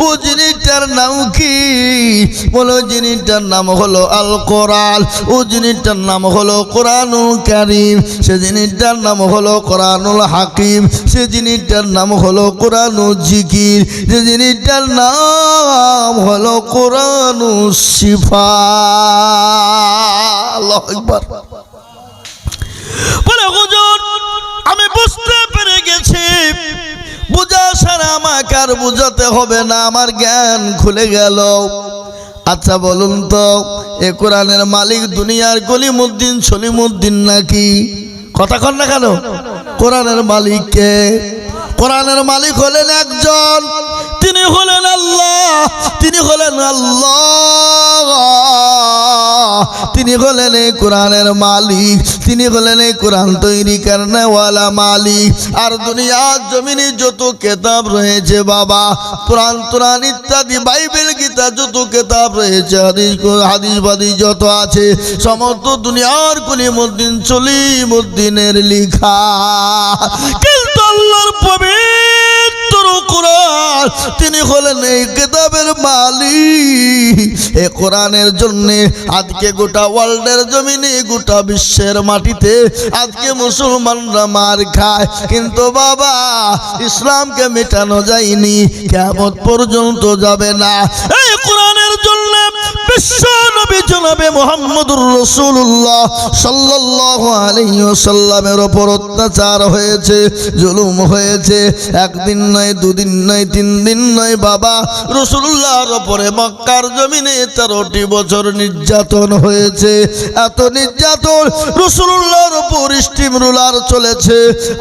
ও জিনিসটার নাম কি? বলো জিনিসটার নাম হলো আল কোরআন। ও জিনিসটার নাম হলো কোরআনুল কারীম। সে জিনিসটার নাম হলো কোরআনুল হাকিম। সে জিনিসটার নাম হলো কোরআনুল জিকির। যে জিনিসটার নাম হলো কোরআনুল শিফা। আল্লাহু আকবার। বলে হুজুর, আমি বুঝতে পেরে গেছি, বুঝা সারা আমাকে আর বুঝাতে হবে না, আমার জ্ঞান খুলে গেল। আচ্ছা বলুন তো, এ কোরআনের মালিক দুনিয়ার কলিমুদ্দিন সলিমুদ্দিন নাকি? কথা কন না কেন? কোরআনের মালিক কে? কোরআনের মালিক হলেন একজন, তিনি হলেন আল্লাহ। তিনি হলেন আল্লাহ, তিনি হলেন এই কোরআনের মালিক। তিনি হলেন এই কোরআন তৈরি করনেওয়ালা মালিক। আর দুনিয়ার জমিনে যত কিতাব রয়েছে বাবা, কোরআন তোরান ইত্যাদি, বাইবেল গীতা, যত কিতাব রয়েছে, হাদিসবাদী যত আছে, সমস্ত দুনিয়ার কলিমুদ্দিন সলিমুদ্দিনের লেখা। কিন্তু আল্লাহর পবিত্র কোরআন, তিনি হলেন এই কিতাবের মালিক। এই কোরআনের জন্য আজকে গোটা ওয়ার্ল্ডের জমিনে, গোটা বিশ্বের মাটিতে আজকে মুসলমানরা মার খায়। কিন্তু বাবা, ইসলামকে মেটানো যায়নি, কিয়ামত পর্যন্ত যাবে না। এই কোরআনের জন্য বিশ্ব নবী জনাবে মুহাম্মদুর রাসূলুল্লাহ সাল্লাল্লাহু আলাইহি ওয়াসাল্লামের উপর অত্যাচার হয়েছে, জুলুম হয়েছে। একদিন নয়, দুদিন নয়, তিন দিন নয় বাবা, রাসূলুল্লাহর উপরে মক্কার জমিনে 13টি বছর নির্যাতন হয়েছে। এত নির্যাতন, রাসূলুল্লাহর উপর স্টিম রুলার চলেছে।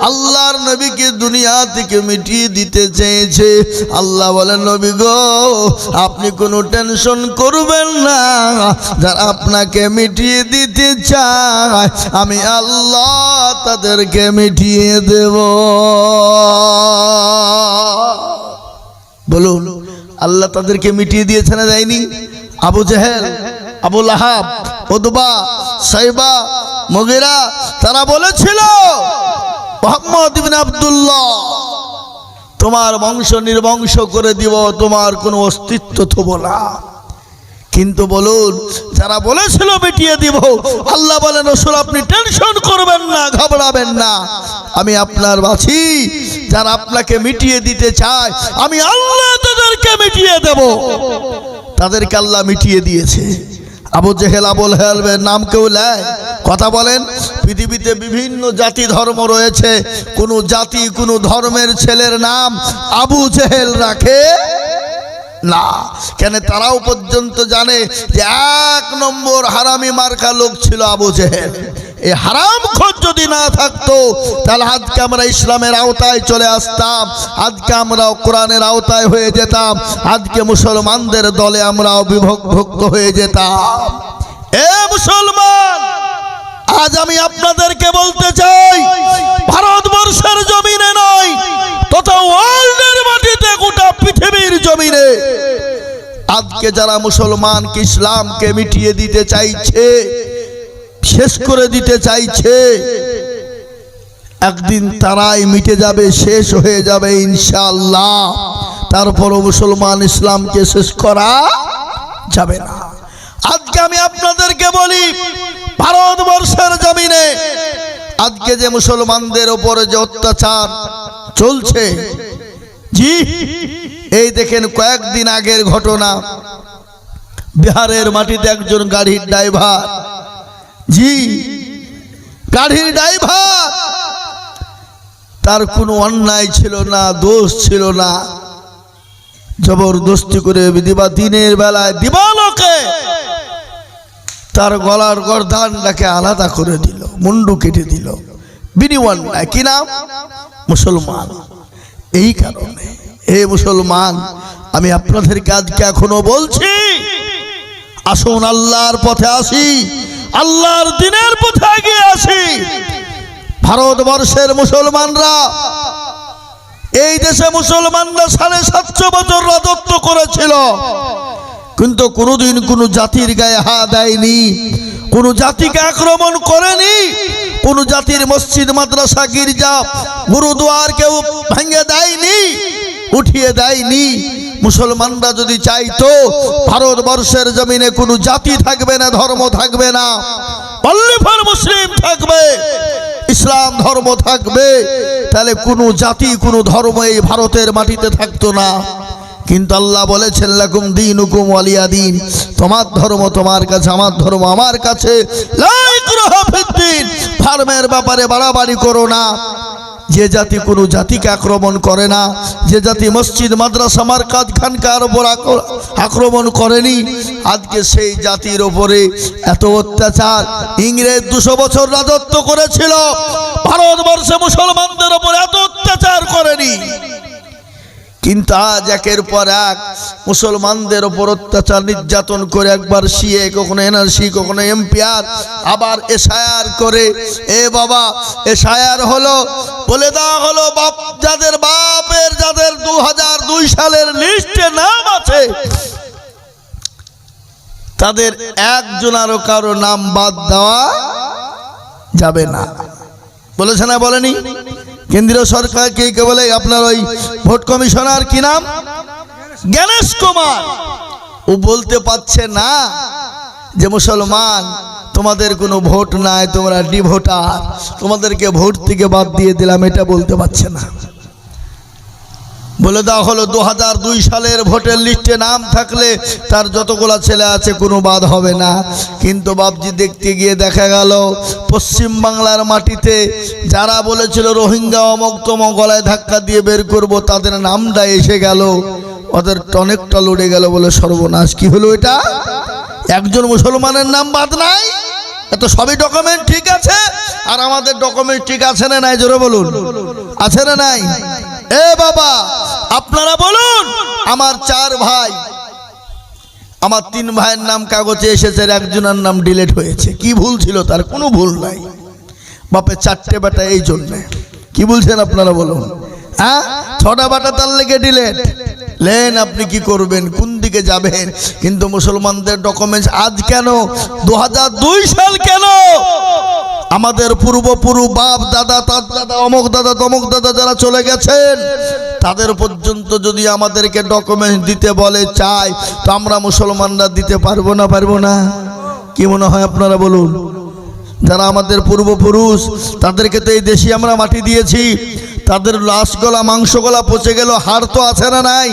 আল্লাহর নবীকে দুনিয়া থেকে মিটিয়ে দিতে চেয়েছে। আল্লাহ বলেন, নবী গো, আপনি কোনো টেনশন করবেন না, যারা আপনাকে মিটিয়ে দিতে চায় আমি আল্লাহ তাদেরকে মিটিয়ে দেব। বলুন, আল্লাহ তাদেরকে মিটিয়ে দিয়েছে না যায়নি? আবু জেহেল, আবু লাহাব, উতবা, সাইবা, মুগিরা, তারা বলেছিল, মুহাম্মদ ইবনে আব্দুল্লাহ, তোমার বংশ নির্বংশ করে দিব, তোমার কোনো অস্তিত্ব থব না। কিন্তু বলুন, যারা বলেছিল মিটিয়ে দিব, আল্লাহ বলেন, রাসূল আপনি টেনশন করবেন না, ঘাবড়াবেন না, আমি আপনার বাছি। যারা আপনাকে মিটিয়ে দিতে চায় আমি আল্লাহ তাদেরকে মিটিয়ে দেব। তাদেরকে আল্লাহ মিটিয়ে দিয়েছে। আবু জেহেল, আবু লাহাবের নাম কেউ নেয়? কথা বলেন। পৃথিবীতে বিভিন্ন জাতি ধর্ম রয়েছে, কোন জাতি কোন ধর্মের ছেলের নাম আবু জেহেল রাখে না। কেন? তারাও পর্যন্ত জানে যে 1 নম্বর হারামি মার্কা লোক ছিল আবু জেহেল। এই হারামখোর যদি না থাকতো, তাহলে আজকে আমরা ইসলামের আওতায় চলে আসতাম, আজকে আমরাও কোরআনের আওতায় হয়ে যেতাম, আজকে মুসলমানদের দলে আমরাও বিভক্ত হয়ে যেতাম। এ মুসলমান, আজ আমি আপনাদেরকে বলতে চাই, ভারতবর্ষের জমিনে নয়, তথা ওয়ার্ল্ডের মাটিতে, গোটা পৃথিবীর জমিনে আজকে যারা মুসলমানকে, ইসলামকে মিটিয়ে দিতে চাইছে, শেষ করে দিতে চাইছে, একদিন তারাই মিটে যাবে, শেষ হয়ে যাবে ইনশাআল্লাহ। তারপরও মুসলমান ইসলামকে শেষ করা যাবে না। আজকে আমি আপনাদেরকে বলি, ভারতবর্ষের জমিনে আজকে যে মুসলমানদের উপরে যে অত্যাচার চলছে, জি, এই দেখেন কয়েকদিন আগের ঘটনা, বিহারের মাটিতে একজন গাড়ির ড্রাইভার, জি গাড়ির ড্রাইভার, তার কোনো অন্যায় ছিল না, দোষ ছিল না, জবরদস্তি করে দিনের বেলায় দিবালোকে তার গলার গর্দানটাকে আলাদা করে দিল, মুন্ডু কেটে দিল, বিনি অন্যায়। কি নাম? মুসলমান। এই কারণে হে মুসলমান, আমি আপনাদেরকে আজকে এখনো বলছি, আসুন আল্লাহর পথে আসি, আল্লাহর দ্বীনের পথে এগিয়ে আসি। ভারতবর্ষের মুসলমানরা, এই দেশে মুসলমানরা 750 বছর রাজত্ব করেছিল, কিন্তু কোনোদিন কোনো জাতির গায়ে হাত দেয়নি, কোনো জাতিকে আক্রমণ করেনি, কোনো জাতির মসজিদ, মাদ্রাসা, গির্জা, গুরুদুয়ার কেউ ভেঙে দেয়নি, উঠিয়ে দেয়নি। মুসলমানরা যদি চাইতো ভারতবর্ষের জমিনে কোনো জাতি থাকবে না, ধর্ম থাকবে না, অনলি ফর মুসলিম থাকবে, ইসলাম ধর্ম থাকবে, তাহলে কোনো জাতি কোনো ধর্ম এই ভারতের মাটিতে থাকতো না। কিন্তু আল্লাহ বলেছেন লাকুম দীনুকুম ওয়ালিয়া দীন, তোমার ধর্ম তোমার কাছে, আমার ধর্ম আমার কাছে। লা ইকরাহা ফিদ্দীন, ধর্মের ব্যাপারে বাড়াবাড়ি করো না। যে জাতি কোনো জাতিকে আক্রমণ করে না, যে জাতি মসজিদ, মাদ্রাসা, মারকাজ, খানকার উপর আক্রমণ করেনি, আজকে সেই জাতির উপরে এত অত্যাচার। ইংরেজ 200 বছর রাজত্ব করেছিল, ভারতবর্ষে মুসলমানদের উপর এত অত্যাচার করেনি। কিন্তু আজ একের পর এক মুসলমানদের উপর অত্যাচার নির্যাতন করে, একবার সিএ, কখনো এনআরসি, কখনো এমপিআর, আবার এসআইআর করে। এ বাবা, এসআইআর হলো, বলে দেওয়া হলো যাদের 2002 সালের লিস্টে নাম আছে, তাদের একজনারও কারো নাম বাদ দেওয়া যাবে না। বলেছে না, বলেনি? কেন্দ্রীয় সরকার কে বলে? আপনার ওই ভোট কমিশনার, কি নাম? জ্ঞানেশ কুমার। ও বলতে পারছে না যে মুসলমান তোমাদের কোনো ভোট নাই, তোমরা ডিভোটার, তোমাদেরকে ভোট থেকে বাদ দিয়ে দিলাম, এটা বলতে পারছে না। বলে দেওয়া হলো 2002 সালের ভোটের লিস্টে নাম থাকলে তার যতগুলা ছেলে আছে কোনো বাদ হবে না। কিন্তু বাবজি দেখতে গিয়ে দেখা গেল পশ্চিম বাংলার মাটিতে যারা বলেছিল রোহিঙ্গা অমক তমক, গলায় ধাক্কা দিয়ে বের করব, তাদের নামটা এসে গেল, ওদের অনেকটা লড়ে গেল। বলে সর্বনাশ, কি হলো এটা? একজন মুসলমানের নাম বাদ নাই। এত সবই ডকুমেন্ট ঠিক আছে, আর আমাদের ডকুমেন্ট ঠিক আছে না নাই? জোরে বলুন, আছে না নাই? এ বাবা, আপনারা বলুন, আমার 4 ভাই, আমার 3 ভাইয়ের নাম কাগজে এসেছে, একজনের নাম ডিলিট হয়েছে। কি ভুল ছিল তার? কোনো ভুল নাই। বাপে 4টে বেটা, এই জন্য কি বলছেন আপনারা বলুন? হ্যাঁ, 6টা বেটা তার লেগে ডিলিট। লেন, আপনি কি করবেন, কোন দিকে যাবেন? কিন্তু মুসলমানদের ডকুমেন্টস আজ কেন 2002 সাল কেন? আমাদের পূর্বপুরু, বাপ দাদা, তার দাদা, অমুক দাদা, তমুক দাদা যারা চলে গেছেন, তাদের পর্যন্ত যদি আমাদেরকে ডকুমেন্টস দিতে বলে, চাই, তো আমরা মুসলমানরা দিতে পারবো না? পারবো না? কি মনে হয় আপনারা বলুন? যারা আমাদের পূর্বপুরুষ, তাদেরকে তো এই দেশে আমরা মাটি দিয়েছি, তাদের লাশগোলা, মাংসগোলা পচে গেল, হাড় তো আছে না নাই?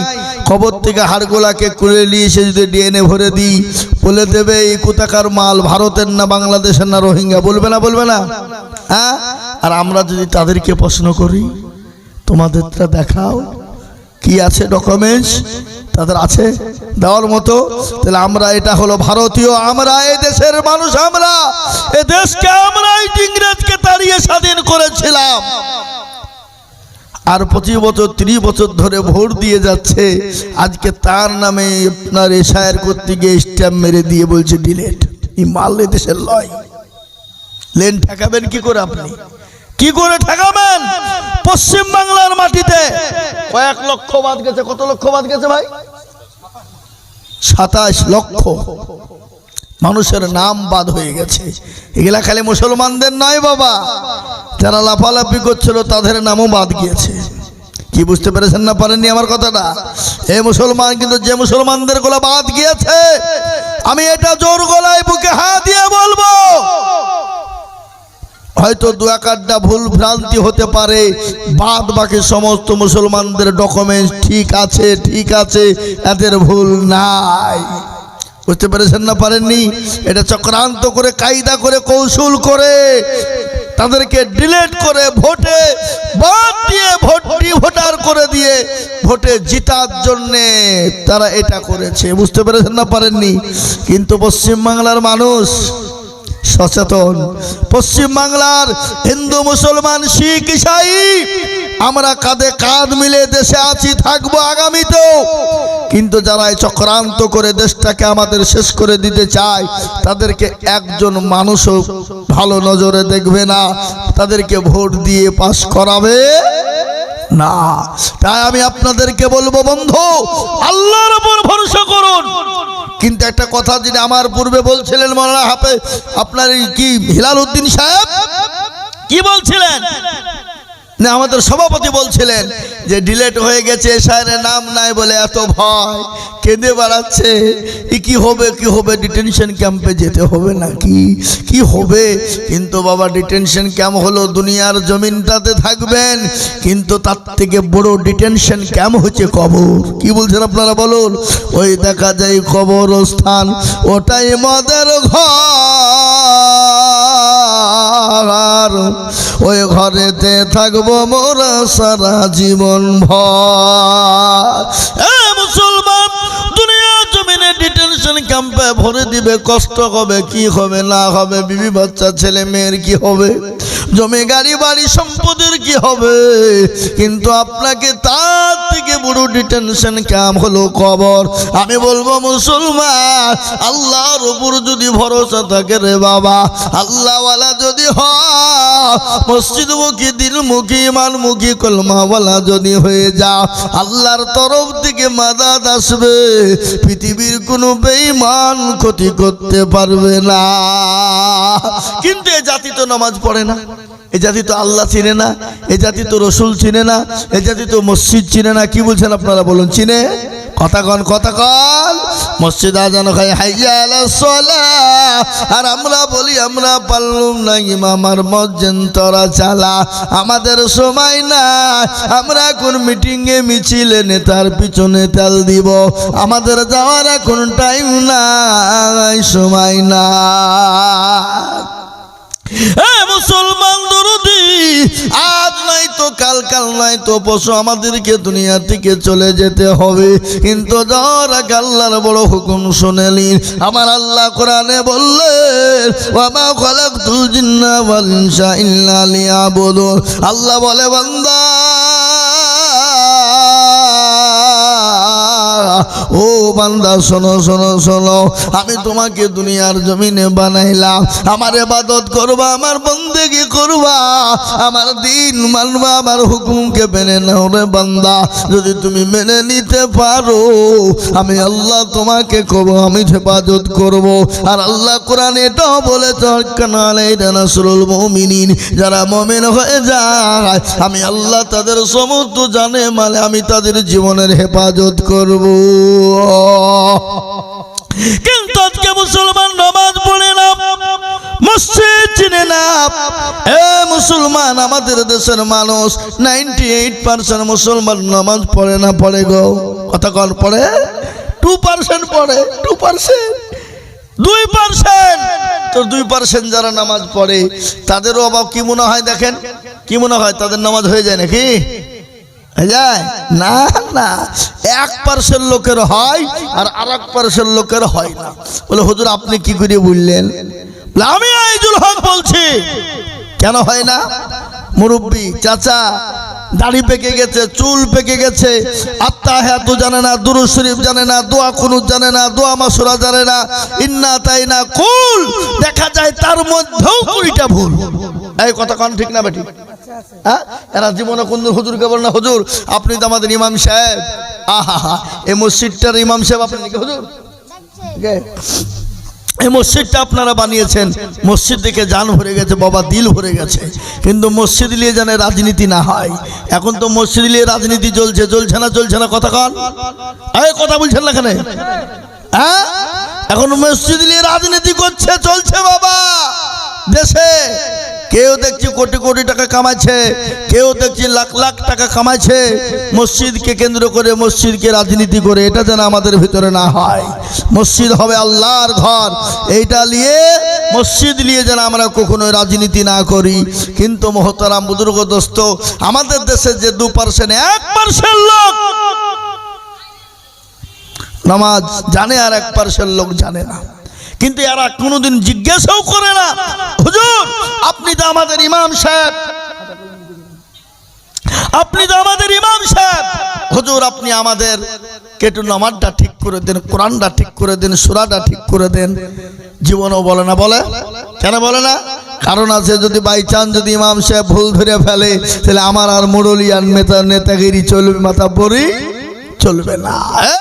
খবর থেকে হাড়গোলাকে খুলে নিয়ে এসে যদি ডিএনএ ভরে দিই, বলে দেবে এই কোথাকার মাল, ভারতের না, বাংলাদেশের না, রোহিঙ্গা। বলবে না? বলবে না? হ্যাঁ। আর আমরা যদি তাদেরকে প্রশ্ন করি, তোমাদেরটা দেখাও, কি আছে ডকুমেন্টস, তাদের আছে দেওয়ার মতো? তাহলে আমরা, এটা হলো ভারতীয়, আমরা এই দেশের মানুষ, আমরা এই দেশকে, আমরা ইংরেজকে তাড়িয়ে স্বাধীন করেছিলাম। আর 25 বছর 30 বছর ধরে ভোট দিয়ে যাচ্ছে, আজকে তার নামে আপনার এসআইআর করতে গিয়ে স্ট্যাম্প মেরে দিয়ে বলছে ডিলিট। এই মাল দেশের লয়। লেন ঠেকাবেন কি করে? আপনি কি করে ঠেকাবেন? পশ্চিম বাংলার মাটিতে কয়েক লক্ষ বাদ গেছে। কত লক্ষ বাদ গেছে ভাই? 27 লক্ষ মানুষের নাম বাদ হয়ে গেছে। এগুলা খালি মুসলমানদের নয় বাবা, যারা লাফালাফি করছিল তাদের নামও বাদ গিয়েছে। কি বুঝতে পেরেছেন না পারেননি আমার কথাটা? এই মুসলমান, কিন্তু যে মুসলমানদের গুলো বাদ গিয়েছে, আমি এটা জোর গলায় বুকে হাত দিয়ে বলবো, হয়তো 2-1টা ভুল ভ্রান্তি হতে পারে, বাদ বাকি সমস্ত মুসলমানদের ডকুমেন্টস ঠিক আছে, ঠিক আছে, এদের ভুল নাই। বুঝতে পেরেছেন না পারেননি? এটা চক্রান্ত করে, কায়দা করে, কৌশল করে তাদেরকে ডিলেট করে ভোটে বাদ দিয়ে ভোটার করে দিয়ে ভোটে জিতার জন্যে তারা এটা করেছে। বুঝতে পেরেছেন না পারেননি? কিন্তু পশ্চিমবাংলার মানুষ সচেতন। পশ্চিমবাংলার হিন্দু, মুসলমান, শিখ, ইসাই আমরা কাঁধে কাঁধ মিলে দেশে আছি, থাকবো আগামীতেও। কিন্তু যারা এই চক্রান্ত করে দেশটাকে আমাদের শেষ করে দিতে চায় তাদেরকে একজন মানুষও ভালো নজরে দেখবে না, তাদেরকে ভোট দিয়ে পাস করাবে না। তাই আমি আপনাদেরকে বলবো, বন্ধু আল্লাহর উপর ভরসা করুন। কিন্তু একটা কথা যিনি আমার পূর্বে বলছিলেন মাওলানা হাফেজ আপনার কি হিলাল উদ্দিন সাহেব কি বলছিলেন না, আমাদের সভাপতি বলছিলেন যে ডিলেট হয়ে গেছে, এসআইয়ের নাম নাই বলে এত ভয়, কেঁদে বেড়াচ্ছে। কি হবে, কি হবে, ডিটেনশন ক্যাম্পে যেতে হবে নাকি, কি হবে? কিন্তু বাবা ডিটেনশন ক্যাম্প হলো দুনিয়ার জমিনটাতে থাকবেন, কিন্তু তার থেকে বড় ডিটেনশন ক্যাম্প হচ্ছে কবর। কি বলছেন আপনারা বলুন? ওই দেখা যায় কবরস্থান, ওটাই মদের ঘর, ওই ঘরেতে থাকবো মোরা সারা জীবন ভর। মুসলমান দুনিয়া জমিনে ডিটেনশন ক্যাম্পে ভরে দিবে, কষ্ট হবে, কি হবে না হবে, বিবি বাচ্চা ছেলে মেয়ের কি হবে, জমি গাড়ি বাড়ি সম্পদের কি হবে। কিন্তু আপনাকে তার থেকে বড় ডিটেনশন ক্যাম্প হলো কবর। আমি বলবো মুসলমান আল্লাহর উপর যদি ভরসা থাকে রে বাবা, আল্লাহওয়ালা যদি হয়, মসজিদমুখী, দিলমুখী, ইমানমুখী, কলমাওয়ালা যদি হয়ে যাও, আল্লাহর তরফ থেকে মাদাদ আসবে, পৃথিবীর কোনো বেঈমান ক্ষতি করতে পারবে না। কিন্তু এ জাতি তো নামাজ পড়ে না, এ জাতি তো আল্লাহ চিনে না, এ জাতি তো রসুল চিনে না, এ জাতি তো মসজিদ চিনে না। কি বলছেন আপনারা বলুন? চিনে? কথা কন, কথা কন। মসজিদ আজান খাই হাইয়া আলাস সালাহ, আর আমরা বলি আমরা পারলুম না ইমাম আর মজ্জেন তোরা চালা। আমাদের সময় না, আমরা এখন মিটিংয়ে মিছিলে নেতার পিছনে তেল দিব, আমাদের যাওয়ার এখন টাইম নাই, সময় না। মুসলমান দরদি, আজ নাই তো কাল, কাল নাই তো পরশু আমাদেরকে দুনিয়া থেকে চলে যেতে হবে। কিন্তু যাওয়ার আগে আল্লাহর বড় হুকুম শুনেলি। আমার আল্লাহ কোরআনে বললেন, ওয়া মা খালাকতুল জিন্না ওয়াল ইনসা ইল্লা লিয়াবুদুন। আল্লাহ বলে, বান্দা ও বান্দা শোনো শোনো শোনো, আমি তোমাকে দুনিয়ার জমিনে বানাইলাম, আমার ইবাদত করবা, আমার বন্দেগি করবা, আমার দিন মানবা, আমার হুকুমকে মেনে নাও রে বান্দা। যদি তুমি মেনে নিতে পারো, আমি আল্লাহ তোমাকে কব, আমি হেফাজত করব। আর আল্লাহ কোরআনে এটাও বলেছে, কানালাইনা নাসরুল মুমিনিন, যারা মুমিন হয়ে যায় আমি আল্লাহ তাদের সমস্ত জানে মালে আমি তাদের জীবনের হেফাজত করব। কিন্তু আজকে মুসলমান নামাজ পড়ে না, মসজিদ চিনে না। মুসলমান আমাদের দেশের মানুষ 98% মুসলমান নামাজ পড়ে না। পড়ে গো, কথা কন, পড়ে 2% পড়ে, 2%, 2%। তো 2% যারা নামাজ পড়ে তাদেরও অভাব কি মনে হয়? দেখেন কি মনে হয়, তাদের নামাজ হয়ে যায় নাকি? যায় না, না। 1% লোকের হয় আর 1% লোকের হয় না। বলে হুজুর আপনি কি করে বললেন? আমি আইজুল হক বলছি, কেন হয় না? মুরব্বী চাচা দাড়ি পেকে গেছে, চুল পেকে গেছে, আত্তাহিয়াতু জানে না, দুরূদ শরীফ জানে না, দোয়া কুনুত জানে না, দোয়া মাসুরা জানে না, ইন্না তাইনা কুল, দেখা যায় তার মধ্যেও 20টা ভুল। এই কথা কোন ঠিক না বেটি? হ্যাঁ, এরা জীবনে কোনদিন হুজুরকে বল না, হুজুর আপনি তো আমাদের ইমাম সাহেব। আহা, এই মসজিদটার ইমাম সাহেব আপনি নাকি হুজুর? এই মসজিদটা আপনারা বানিয়েছেন, মসজিদ দেখে জান ভরে গেছে বাবা, দিল ভরে গেছে। কিন্তু মসজিদ নিয়ে যেন রাজনীতি না হয়। এখন তো মসজিদ নিয়ে রাজনীতি চলছে, চলছে না? চলছে না? কথা কন, এই কথা বলছেন না কেন? হ্যাঁ, এখন মসজিদ নিয়ে রাজনীতি করছে, চলছে বাবা দেশে। কেউ দেখছি কোটি কোটি টাকা কামাচ্ছে, কেউ দেখছি লাখ লাখ টাকা কামাচ্ছে মসজিদকে কেন্দ্র করে, মসজিদকে রাজনীতি করে। এটা যেন আমাদের ভিতরে না হয়। মসজিদ হবে আল্লাহর ঘর, এইটা নিয়ে মসজিদ নিয়ে যেন আমরা কখনোই রাজনীতি না করি। কিন্তু মহতারাম বুজুর্গ দোস্ত, আমাদের দেশে যে 2% 1% লোক নামাজ জানে আর 1% লোক জানে না, কিন্তু এরা কোনোদিন জিজ্ঞাসাও করে না, হুজুর আপনি তো আমাদের ইমাম সাহেব, আপনি তো আমাদের ইমাম সাহেব, হুজুর আপনি আমাদের কেটু নামাজটা ঠিক করে দেন, কোরআনটা ঠিক করে দেন, সূরাটা ঠিক করে দেন। জীবনও বলে না। বলে কেন বলে না? কারণ আছে, যদি বাই চান্স যদি ইমাম সাহেব ভুল ধরে ফেলে, তাহলে আমার আর মুরলিয়ান নেতাগিরি চলবে, মাথা পরি চলবে না।